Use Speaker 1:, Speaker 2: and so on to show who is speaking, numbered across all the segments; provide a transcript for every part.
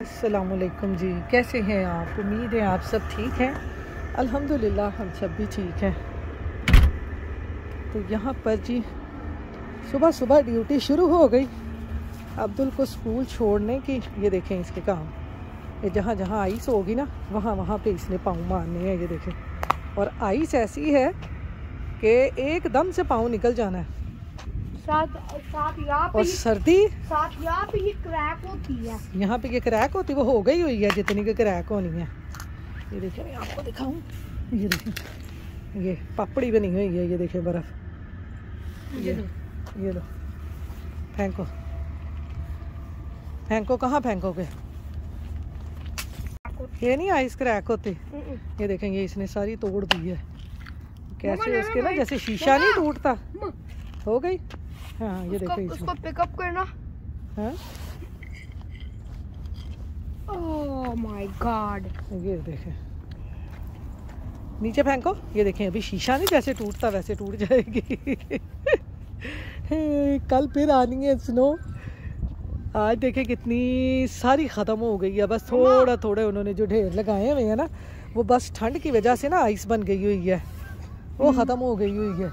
Speaker 1: अस्सलामुअलैकुम जी, कैसे हैं आप? उम्मीद है आप सब ठीक हैं। अल्हम्दुलिल्लाह हम सब भी ठीक हैं। तो यहाँ पर जी सुबह सुबह ड्यूटी शुरू हो गई अब्दुल को स्कूल छोड़ने की। ये देखें इसके काम, ये जहाँ जहाँ आइस होगी ना वहाँ वहाँ पे इसने पाँव मारने हैं। ये देखें, और आइस ऐसी है कि एकदम से पाँव निकल जाना है।
Speaker 2: साथ यहाँ पे
Speaker 1: और सर्दी
Speaker 2: साथ यहाँ पे ये क्रैक होती है।
Speaker 1: यहाँ पे ये क्रैक होती, वो हो गई हुई है जितनी की क्रैक होनी है। ये देखिए मैं आपको दिखाऊं, ये देखिए ये पापड़ी बनी हुई है। ये देखिए बर्फ, ये लो फेंको फेंको, कहाँ फेंकोगे? ये नहीं आइस क्रैक होती। ये देखेंगे इसने सारी तोड़ दी है। कैसे उसके ना जैसे शीशा नहीं टूटता, हो गई। हाँ ये देखो
Speaker 2: उसको पिकअप करना।
Speaker 1: हाँ
Speaker 2: ओह माय गॉड,
Speaker 1: ये देखें नीचे फेंको। ये देखें अभी शीशा नहीं जैसे टूटता वैसे टूट जाएगी। कल फिर आनी है स्नो। आज देखें कितनी सारी ख़त्म हो गई है। बस थोड़ा थोड़े उन्होंने जो ढेर लगाए हुए हैं ना, वो बस ठंड की वजह से ना आइस बन गई हुई है, वो ख़त्म हो गई हुई है।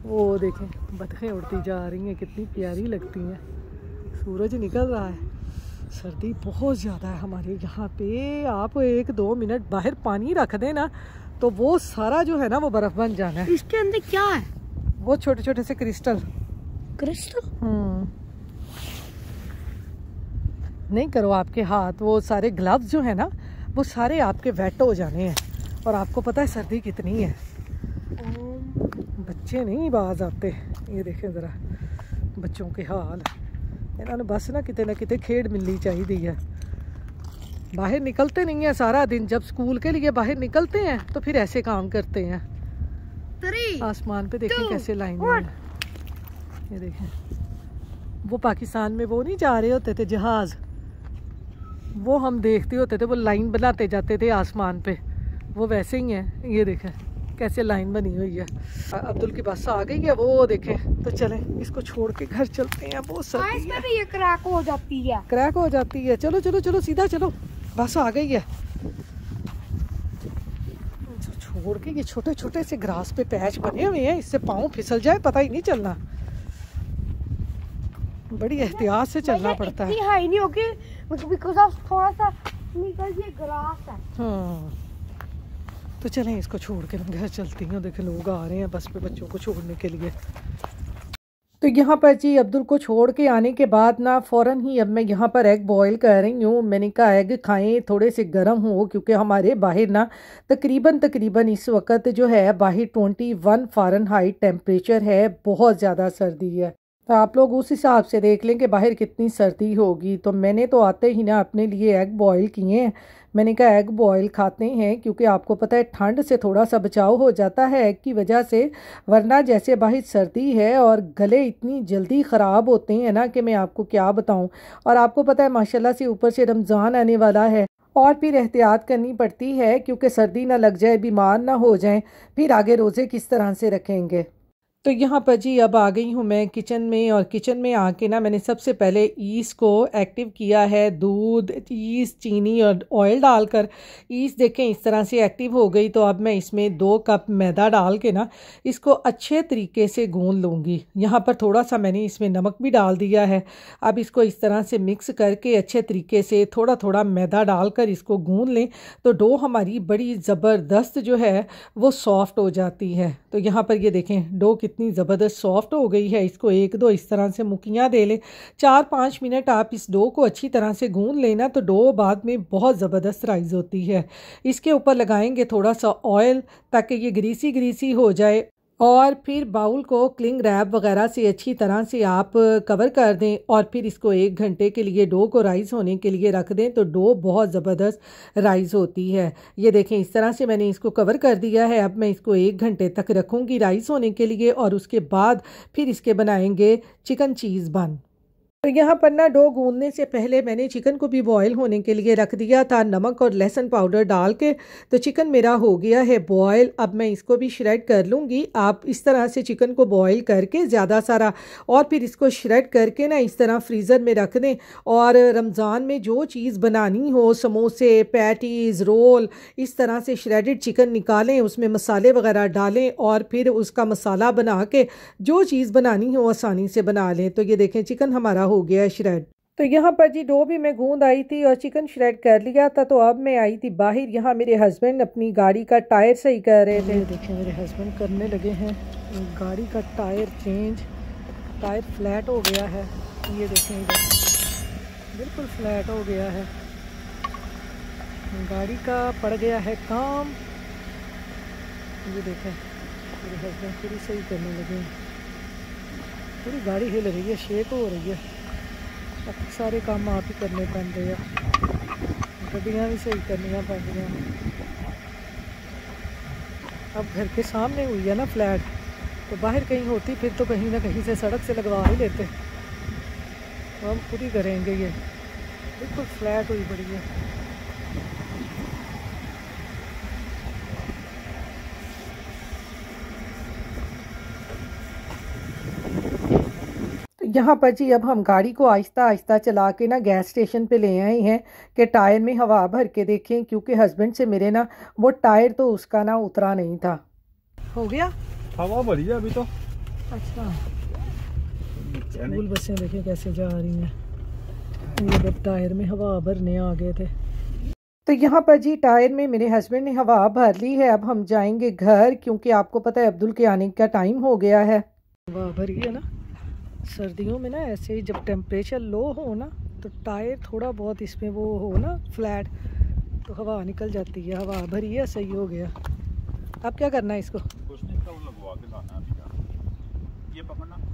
Speaker 1: वो देखें बतखें उड़ती जा रही हैं, कितनी प्यारी लगती हैं। सूरज निकल रहा है। सर्दी बहुत ज़्यादा है हमारे यहाँ पे। आप 1-2 मिनट बाहर पानी रख दें ना तो वो सारा जो है ना वो बर्फ़ बन जाना है।
Speaker 2: इसके अंदर क्या है?
Speaker 1: वो छोटे छोटे से क्रिस्टल। नहीं करो आपके हाथ, वो सारे ग्लव्स जो है ना वो सारे आपके वेट हो जाने हैं। और आपको पता है सर्दी कितनी है। बच्चे नहीं बाज आते। ये देखें ज़रा बच्चों के हाल। इन्होंने बस ना किते खेड मिलनी चाहिए है। बाहर निकलते नहीं है सारा दिन। जब स्कूल के लिए बाहर निकलते हैं तो फिर ऐसे काम करते हैं। आसमान पे देखें कैसे लाइन है। ये देखें वो पाकिस्तान में वो नहीं जा रहे होते थे जहाज, वो हम देखते होते थे, वो लाइन बनाते जाते थे आसमान पे, वो वैसे ही है। ये देखें कैसे लाइन बनी हुई है। अब्दुल की बस आ गई है, वो देखें। तो चलें इसको छोड़ के घर चलते हैं। बहुत सर्दी
Speaker 2: इसमें भी ये क्रैक हो जाती है।
Speaker 1: क्रैक हो जाती है। चलो चलो चलो सीधा चलो, बस आ गई है। छोड़ के ये छोटे छोटे से ग्रास पे पैच बने हुए हैं, इससे पाँव फिसल जाए पता ही नहीं चलना। बड़ी एहतियात से चलना पड़ता है।
Speaker 2: हाई नहीं होगी बिकॉज़ ऑफ थोड़ा सा निकल ये ग्रास है।
Speaker 1: हाँ तो चलें इसको छोड़ के हम घर चलती हूँ। देखें लोग आ रहे हैं बस पे बच्चों को छोड़ने के लिए। तो यहाँ पर जी अब्दुल को छोड़ के आने के बाद ना फ़ौरन ही अब मैं यहाँ पर एग बॉईल कर रही हूँ। मैंने कहा एग खाएं थोड़े से गर्म हो, क्योंकि हमारे बाहर ना तकरीबन इस वक्त जो है बाहर 21 फ़ारेनहाइट टेम्परेचर है। बहुत ज़्यादा सर्दी है। तो आप लोग उस हिसाब से देख लें कि बाहर कितनी सर्दी होगी। तो मैंने तो आते ही ना अपने लिए एग बॉईल किए हैं। मैंने कहा एग बॉईल खाते हैं, क्योंकि आपको पता है ठंड से थोड़ा सा बचाव हो जाता है एग की वजह से। वरना जैसे बाहर सर्दी है और गले इतनी जल्दी ख़राब होते हैं ना कि मैं आपको क्या बताऊं। और आपको पता है माशाल्लाह से ऊपर से रमज़ान आने वाला है और फिर एहतियात करनी पड़ती है, क्योंकि सर्दी ना लग जाए, बीमार ना हो जाएं, फिर आगे रोज़े किस तरह से रखेंगे। तो यहाँ पर जी अब आ गई हूँ मैं किचन में। और किचन में आके ना मैंने सबसे पहले ईस्ट को एक्टिव किया है। दूध, ईस्ट, चीनी और ऑयल डालकर ईस्ट देखें इस तरह से एक्टिव हो गई। तो अब मैं इसमें 2 कप मैदा डाल के ना इसको अच्छे तरीके से गूंद लूँगी। यहाँ पर थोड़ा सा मैंने इसमें नमक भी डाल दिया है। अब इसको इस तरह से मिक्स करके अच्छे तरीके से थोड़ा थोड़ा मैदा डालकर इसको गूंद लें तो डो हमारी बड़ी ज़बरदस्त जो है वो सॉफ्ट हो जाती है। तो यहाँ पर ये देखें डो कितनी ज़बरदस्त सॉफ्ट हो गई है। इसको 1-2 इस तरह से मुकियाँ दे लें। 4-5 मिनट आप इस डो को अच्छी तरह से गूंद लेना तो डो बाद में बहुत ज़बरदस्त राइज होती है। इसके ऊपर लगाएंगे थोड़ा सा ऑयल ताकि ये ग्रीसी हो जाए। और फिर बाउल को क्लिंग रैप वगैरह से अच्छी तरह से आप कवर कर दें और फिर इसको 1 घंटे के लिए डो को राइज़ होने के लिए रख दें तो डो बहुत ज़बरदस्त राइज़ होती है। ये देखें इस तरह से मैंने इसको कवर कर दिया है। अब मैं इसको 1 घंटे तक रखूँगी राइज़ होने के लिए और उसके बाद फिर इसके बनाएंगे चिकन चीज़ बन। तो यहाँ पर ना डो गूंदने से पहले मैंने चिकन को भी बॉईल होने के लिए रख दिया था नमक और लहसुन पाउडर डाल के। तो चिकन मेरा हो गया है बॉईल। अब मैं इसको भी श्रेड कर लूँगी। आप इस तरह से चिकन को बॉईल करके ज़्यादा सारा और फिर इसको श्रेड करके ना इस तरह फ्रीज़र में रख दें। और रमज़ान में जो चीज़ बनानी हो, समोसे, पैटीज़, रोल, इस तरह से श्रेडेड चिकन निकालें, उसमें मसाले वगैरह डालें और फिर उसका मसाला बना के जो चीज़ बनानी हो आसानी से बना लें। तो ये देखें चिकन हमारा हो गया श्रेड। तो यहाँ पर जी डो भी मैं गूंद आई थी और चिकन श्रेड कर लिया था। तो अब मैं आई थी बाहर। यहाँ मेरे हस्बैंड अपनी गाड़ी का टायर सही कर रहे थे। देखें मेरे हस्बैंड करने लगे हैं गाड़ी का टायर चेंज। टायर फ्लैट हो गया है, ये देखें इधर बिल्कुल फ्लैट हो गया है। गाड़ी का पड़ गया है काम। ये देखें मेरे हस्बैंड पूरी सही करने लगे हैं। पूरी गाड़ी हिल रही है, शेक हो रही है। अब सारे काम आप ही करने पड़ते हैं। गड्डियाँ भी सही करनिया पड़ती हैं। अब घर के सामने हुई है ना फ्लैट, तो बाहर कहीं होती फिर तो कहीं ना कहीं से सड़क से लगवा ही लेते। तो हम पूरी करेंगे। ये बिल्कुल फ्लैट हुई पड़ी है। यहाँ पर जी अब हम गाड़ी को आहिस्ता आहिस्ता चला के ना गैस स्टेशन पे ले आए हैं कि टायर में हवा भर के देखें, क्योंकि हस्बैंड से मेरे ना वो टायर तो उसका ना उतरा नहीं था। हो गया,
Speaker 3: हवा भरी है अभी तो।
Speaker 1: अच्छा, स्कूल बसें देखें कैसे जा रही हैं। ये जब टायर में हवा भरने आ गए थे। तो यहाँ पर जी टायर में मेरे हस्बैंड ने हवा भर ली है। अब हम जाएंगे घर, क्योंकि आपको पता है अब्दुल के आने का टाइम हो गया है। हवा भरी है ना। सर्दियों में ना ऐसे ही जब टेम्परेचर लो हो ना, तो टायर थोड़ा बहुत इसमें वो हो ना फ्लैट, तो हवा निकल जाती है। हवा भरी है, सही हो गया। अब क्या करना है इसको?
Speaker 3: कुछ नहीं, तो लगवा के लाना है अभी। ये पकड़ना,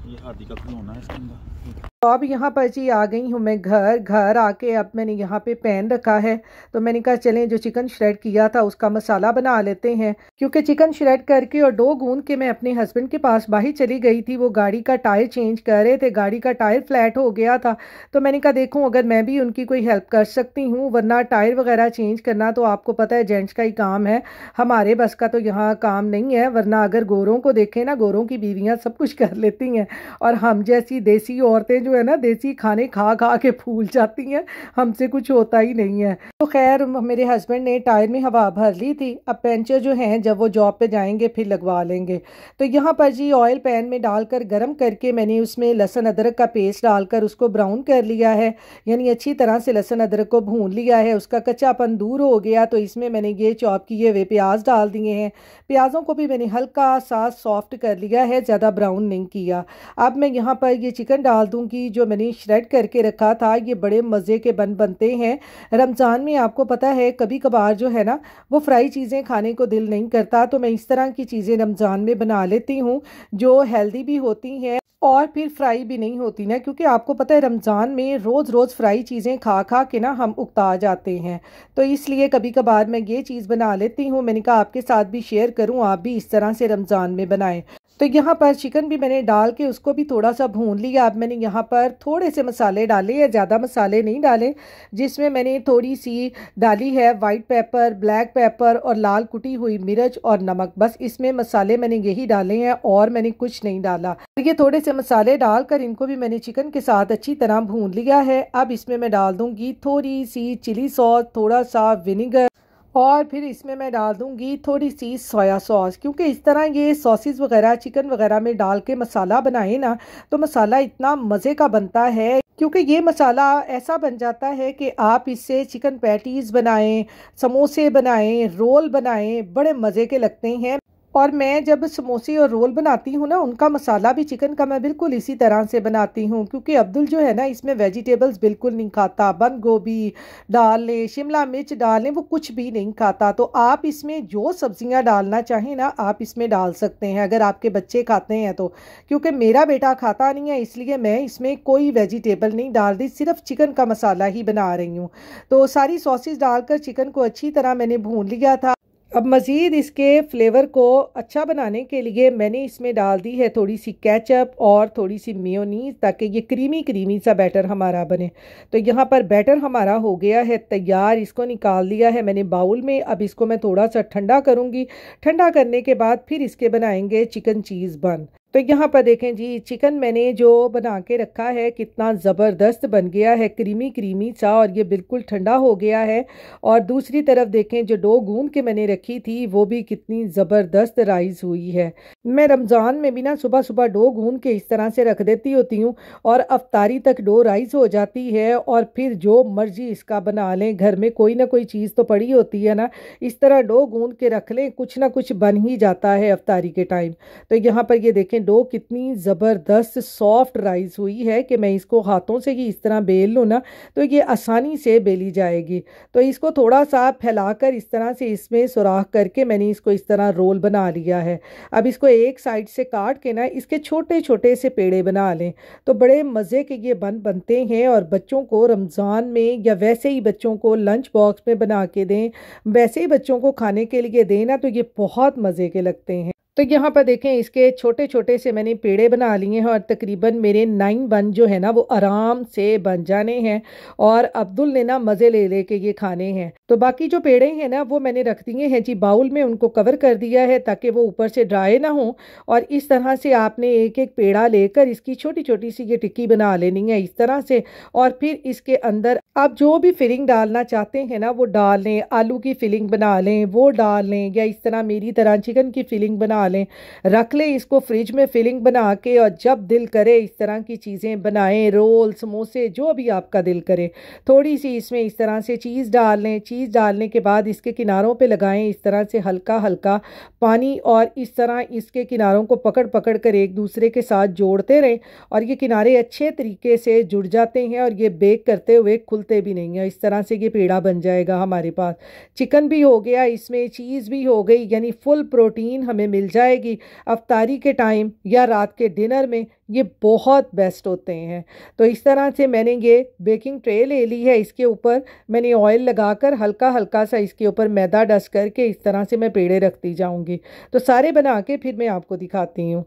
Speaker 3: ये हाथी का खिलौना है इसके अंदर।
Speaker 1: तो अब यहाँ पर जी आ गई हूँ मैं घर आके अब मैंने यहाँ पे पैन रखा है। तो मैंने कहा चलें जो चिकन श्रेड किया था उसका मसाला बना लेते हैं, क्योंकि चिकन श्रेड करके और डो गूंद के मैं अपने हस्बैंड के पास बाहर चली गई थी। वो गाड़ी का टायर चेंज कर रहे थे, गाड़ी का टायर फ्लैट हो गया था। तो मैंने कहा देखूँ अगर मैं भी उनकी कोई हेल्प कर सकती हूँ, वरना टायर वगैरह चेंज करना तो आपको पता है जेंट्स का ही काम है, हमारे बस का तो यहाँ काम नहीं है। वरना अगर गोरों को देखें ना, गोरों की बीवियाँ सब कुछ कर लेती हैं और हम जैसी देसी औरतें जो है ना देसी खाने खा खा के फूल जाती हैं, हमसे कुछ होता ही नहीं है। तो खैर मेरे हस्बैंड ने टायर में हवा भर ली थी। अब पेंचर जो हैं जब वो जॉब पे जाएंगे फिर लगवा लेंगे। तो यहाँ पर जी ऑयल पैन में डालकर गर्म करके मैंने उसमें लहसुन अदरक का पेस्ट डालकर उसको ब्राउन कर लिया है, यानी अच्छी तरह से लहसुन अदरक को भून लिया है। उसका कच्चापन दूर हो गया। तो इसमें मैंने ये चॉप किए हुए प्याज डाल दिए हैं। प्याज़ों को भी मैंने हल्का सा सॉफ्ट कर लिया है, ज़्यादा ब्राउन नहीं किया। अब मैं यहाँ पर ये चिकन डाल दूँगी जो मैंने श्रेड करके रखा था। ये बड़े मज़े के बनते हैं। रमज़ान में आपको पता है कभी कभार जो है ना वो फ्राई चीज़ें खाने को दिल नहीं करता, तो मैं इस तरह की चीज़ें रमज़ान में बना लेती हूँ जो हेल्दी भी होती हैं और फिर फ्राई भी नहीं होती ना, क्योंकि आपको पता है रमज़ान में रोज़ रोज़ फ्राई चीज़ें खा खा के ना हम उकता जाते हैं। तो इसलिए कभी कभार मैं ये चीज़ बना लेती हूँ। मैंने कहा आपके साथ भी शेयर करूँ, आप भी इस तरह से रमज़ान में बनाएं। तो यहाँ पर चिकन भी मैंने डाल के उसको भी थोड़ा सा भून लिया। अब मैंने यहाँ पर थोड़े से मसाले डाले हैं, ज़्यादा मसाले नहीं डाले, जिसमें मैंने थोड़ी सी डाली है वाइट पेपर, ब्लैक पेपर और लाल कुटी हुई मिर्च और नमक। बस इसमें मसाले मैंने यही डाले हैं और मैंने कुछ नहीं डाला। ये थोड़े से मसाले डालकर इनको भी मैंने चिकन के साथ अच्छी तरह भून लिया है। अब इसमें मैं डाल दूँगी थोड़ी सी चिली सॉस, थोड़ा सा विनेगर और फिर इसमें मैं डाल दूंगी थोड़ी सी सोया सॉस, क्योंकि इस तरह ये सॉसेस वगैरह चिकन वगैरह में डाल के मसाला बनाए ना तो मसाला इतना मज़े का बनता है, क्योंकि ये मसाला ऐसा बन जाता है कि आप इससे चिकन पैटीज़ बनाएं, समोसे बनाएं, रोल बनाएं, बड़े मज़े के लगते हैं। और मैं जब समोसे और रोल बनाती हूँ ना, उनका मसाला भी चिकन का मैं बिल्कुल इसी तरह से बनाती हूँ, क्योंकि अब्दुल जो है ना इसमें वेजिटेबल्स बिल्कुल नहीं खाता। बंद गोभी डाल लें, शिमला मिर्च डाल लें, वो कुछ भी नहीं खाता। तो आप इसमें जो सब्जियाँ डालना चाहें ना आप इसमें डाल सकते हैं, अगर आपके बच्चे खाते हैं तो। क्योंकि मेरा बेटा खाता नहीं है, इसलिए मैं इसमें कोई वेजिटेबल नहीं डाल दी, सिर्फ चिकन का मसाला ही बना रही हूँ। तो सारी सॉसेस डालकर चिकन को अच्छी तरह मैंने भून लिया था। अब मज़ीद इसके फ्लेवर को अच्छा बनाने के लिए मैंने इसमें डाल दी है थोड़ी सी केचप और थोड़ी सी मेयोनीज, ताकि ये क्रीमी क्रीमी सा बैटर हमारा बने। तो यहाँ पर बैटर हमारा हो गया है तैयार, इसको निकाल लिया है मैंने बाउल में। अब इसको मैं थोड़ा सा ठंडा करूँगी। ठंडा करने के बाद फिर इसके बनाएंगे चिकन चीज़ बन। तो यहाँ पर देखें जी, चिकन मैंने जो बना के रखा है कितना ज़बरदस्त बन गया है, क्रीमी क्रीमी सा, और ये बिल्कुल ठंडा हो गया है। और दूसरी तरफ देखें जो डो गूंद के मैंने रखी थी वो भी कितनी ज़बरदस्त राइस हुई है। मैं रमज़ान में भी ना सुबह सुबह डो गूंद के इस तरह से रख देती होती हूँ और अफ्तारी तक डो राइस हो जाती है, और फिर जो मर्जी इसका बना लें। घर में कोई ना कोई चीज़ तो पड़ी होती है ना, इस तरह डो गूंद के रख लें, कुछ ना कुछ बन ही जाता है अफ्तारी के टाइम। तो यहाँ पर ये देखें डो कितनी ज़बरदस्त सॉफ्ट राइस हुई है कि मैं इसको हाथों से ही इस तरह बेल लूँ ना तो ये आसानी से बेली जाएगी। तो इसको थोड़ा सा फैलाकर इस तरह से इसमें सुराख करके मैंने इसको इस तरह रोल बना लिया है। अब इसको एक साइड से काट के ना इसके छोटे छोटे से पेड़े बना लें तो बड़े मज़े के ये बनते हैं। और बच्चों को रमज़ान में या वैसे ही बच्चों को लंच बॉक्स में बना के दें, वैसे ही बच्चों को खाने के लिए दें ना, तो ये बहुत मज़े के लगते हैं। तो यहाँ पर देखें इसके छोटे छोटे से मैंने पेड़े बना लिए हैं और तकरीबन मेरे 9 बन जो है ना वो आराम से बन जाने हैं, और अब्दुल ने ना मज़े ले ले के ये खाने हैं। तो बाकी जो पेड़े हैं ना वो मैंने रख दिए हैं जी बाउल में, उनको कवर कर दिया है ताकि वो ऊपर से ड्राई ना हो। और इस तरह से आपने एक एक पेड़ा लेकर इसकी छोटी छोटी सी ये टिक्की बना लेनी है इस तरह से। और फिर इसके अंदर आप जो भी फिलिंग डालना चाहते हैं ना वो डाल लें, आलू की फिलिंग बना लें वो डाल लें, या इस तरह मेरी तरह चिकन की फिलिंग बना लें, रख लें इसको फ्रिज में फिलिंग बना के। और जब दिल करे इस तरह की चीज़ें बनाएं, रोल समोसे जो भी आपका दिल करे। थोड़ी सी इसमें इस तरह से चीज़ डाल लें, चीज़ डालने के बाद इसके किनारों पे लगाएं इस तरह से हल्का हल्का पानी, और इस तरह इसके किनारों को पकड़ पकड़ कर एक दूसरे के साथ जोड़ते रहें और ये किनारे अच्छे तरीके से जुड़ जाते हैं और ये बेक करते हुए खुलते भी नहीं है। इस तरह से ये पेड़ा बन जाएगा हमारे पास। चिकन भी हो गया, इसमें चीज़ भी हो गई, यानी फुल प्रोटीन हमें मिल जाएगी। अफ्तारी के टाइम या रात के डिनर में ये बहुत बेस्ट होते हैं। तो इस तरह से मैंने ये बेकिंग ट्रे ले ली है, इसके ऊपर मैंने ऑयल लगाकर हल्का हल्का सा इसके ऊपर मैदा डस्ट करके इस तरह से मैं पेड़े रखती जाऊंगी। तो सारे बना के फिर मैं आपको दिखाती हूँ।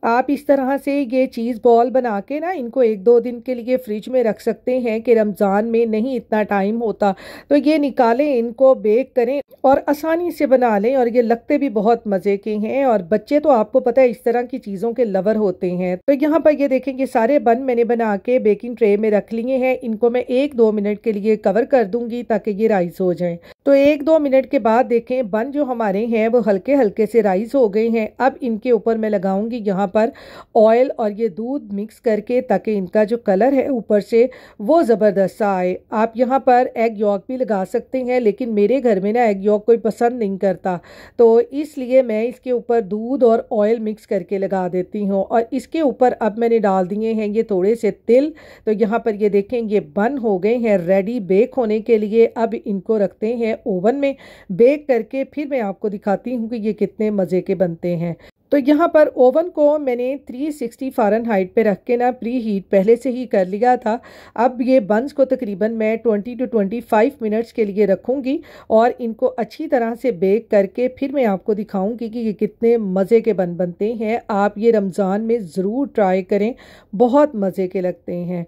Speaker 1: आप इस तरह से ये चीज़ बॉल बना के ना इनको 1-2 दिन के लिए फ्रिज में रख सकते हैं कि रमज़ान में नहीं इतना टाइम होता, तो ये निकालें, इनको बेक करें और आसानी से बना लें। और ये लगते भी बहुत मज़े के हैं, और बच्चे तो आपको पता है इस तरह की चीज़ों के लवर होते हैं। तो यहाँ पर ये देखें ये सारे बन मैंने बना के बेकिंग ट्रे में रख लिए हैं। इनको मैं 1-2 मिनट के लिए कवर कर दूंगी ताकि ये राइस हो जाए। तो 1-2 मिनट के बाद देखें बन जो हमारे हैं वो हल्के हल्के से राइस हो गए हैं। अब इनके ऊपर मैं लगाऊंगी यहाँ पर ऑयल और ये दूध मिक्स करके, ताकि इनका जो कलर है ऊपर से वो ज़बरदस्त सा आए। आप यहाँ पर एग यॉक भी लगा सकते हैं, लेकिन मेरे घर में ना एग यॉक कोई पसंद नहीं करता, तो इसलिए मैं इसके ऊपर दूध और ऑयल मिक्स करके लगा देती हूँ। और इसके ऊपर अब मैंने डाल दिए हैं ये थोड़े से तिल। तो यहाँ पर ये देखें ये बन हो गए हैं रेडी बेक होने के लिए। अब इनको रखते हैं ओवन में बेक करके, फिर मैं आपको दिखाती हूँ कि ये कितने मज़े के बनते हैं। तो यहाँ पर ओवन को मैंने 360 फ़ारेनहाइट पे रख के ना प्री हीट पहले से ही कर लिया था। अब ये बंस को तकरीबन मैं 20 to 25 मिनट्स के लिए रखूँगी और इनको अच्छी तरह से बेक करके फिर मैं आपको दिखाऊँगी कि ये कितने मज़े के बनते हैं। आप ये रमज़ान में ज़रूर ट्राई करें, बहुत मज़े के लगते हैं।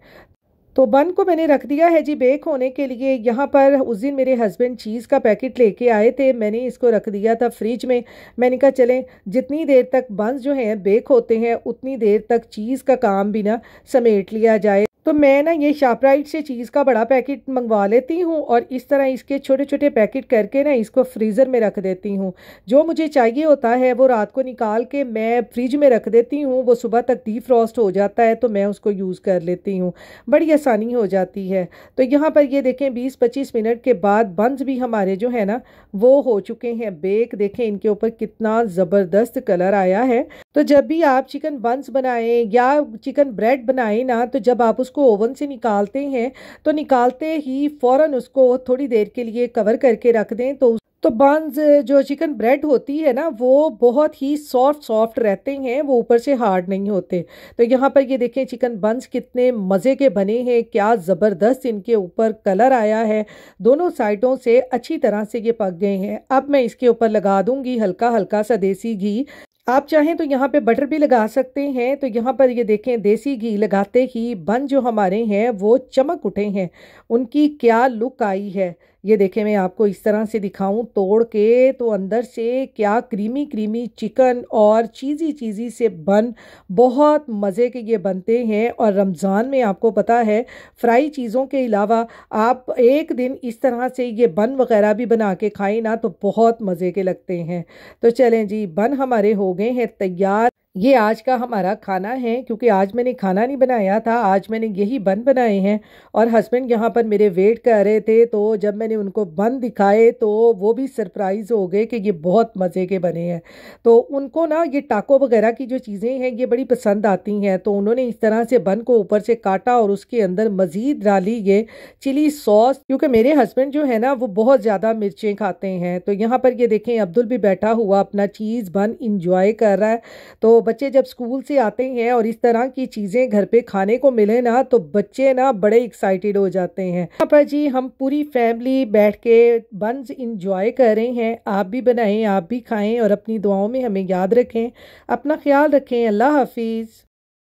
Speaker 1: तो बन को मैंने रख दिया है जी बेक होने के लिए। यहाँ पर उस दिन मेरे हस्बैंड चीज़ का पैकेट लेके आए थे, मैंने इसको रख दिया था फ्रिज में। मैंने कहा चलें जितनी देर तक बंस जो हैं बेक होते हैं उतनी देर तक चीज़ का काम भी ना समेट लिया जाए। तो मैं ना ये शॉपराइट से चीज़ का बड़ा पैकेट मंगवा लेती हूँ और इस तरह इसके छोटे छोटे पैकेट करके ना इसको फ्रीज़र में रख देती हूँ। जो मुझे चाहिए होता है वो रात को निकाल के मैं फ्रिज में रख देती हूँ, वो सुबह तक डीफ्रॉस्ट हो जाता है तो मैं उसको यूज़ कर लेती हूँ, बड़ी आसानी हो जाती है। तो यहाँ पर ये देखें 20-25 मिनट के बाद बंस भी हमारे जो है ना वो हो चुके हैं बेक। देखें इनके ऊपर कितना ज़बरदस्त कलर आया है। तो जब भी आप चिकन बंस बनाएं या चिकन ब्रेड बनाएं ना, तो जब आप उसको ओवन से निकालते हैं तो निकालते ही फ़ौरन उसको थोड़ी देर के लिए कवर करके रख दें, तो बंस जो चिकन ब्रेड होती है ना वो बहुत ही सॉफ्ट सॉफ्ट रहते हैं, वो ऊपर से हार्ड नहीं होते। तो यहाँ पर ये देखें चिकन बंस कितने मज़े के बने हैं, क्या ज़बरदस्त इनके ऊपर कलर आया है, दोनों साइडों से अच्छी तरह से ये पक गए हैं। अब मैं इसके ऊपर लगा दूंगी हल्का हल्का सा देसी घी। आप चाहें तो यहाँ पे बटर भी लगा सकते हैं। तो यहाँ पर ये देखें देसी घी लगाते ही बन जो हमारे हैं वो चमक उठे हैं, उनकी क्या लुक आई है। ये देखें मैं आपको इस तरह से दिखाऊं तोड़ के, तो अंदर से क्या क्रीमी क्रीमी चिकन और चीज़ी चीज़ी से बन, बहुत मज़े के ये बनते हैं। और रमज़ान में आपको पता है फ्राई चीज़ों के अलावा आप एक दिन इस तरह से ये बन वगैरह भी बना के खाएं ना तो बहुत मज़े के लगते हैं। तो चलें जी, बन हमारे हो गए हैं तैयार। ये आज का हमारा खाना है, क्योंकि आज मैंने खाना नहीं बनाया था, आज मैंने यही बन बनाए हैं। और हस्बैंड यहाँ पर मेरे वेट कर रहे थे, तो जब मैंने उनको बन दिखाए तो वो भी सरप्राइज़ हो गए कि ये बहुत मज़े के बने हैं। तो उनको ना ये टाको वगैरह की जो चीज़ें हैं ये बड़ी पसंद आती हैं। तो उन्होंने इस तरह से बन को ऊपर से काटा और उसके अंदर मज़ीद डाली ये चिली सॉस, क्योंकि मेरे हस्बैंड जो है ना वो बहुत ज़्यादा मिर्चें खाते हैं। तो यहाँ पर ये देखें अब्दुल भी बैठा हुआ अपना चीज़ बन इंजॉय कर रहा है। तो बच्चे जब स्कूल से आते हैं और इस तरह की चीज़ें घर पे खाने को मिले ना तो बच्चे ना बड़े एक्साइटेड हो जाते हैं। यहाँ पर जी हम पूरी फैमिली बैठ के बंस इंजॉय कर रहे हैं। आप भी बनाएं, आप भी खाएं और अपनी दुआओं में हमें याद रखें। अपना ख्याल रखें। अल्लाह हाफिज़।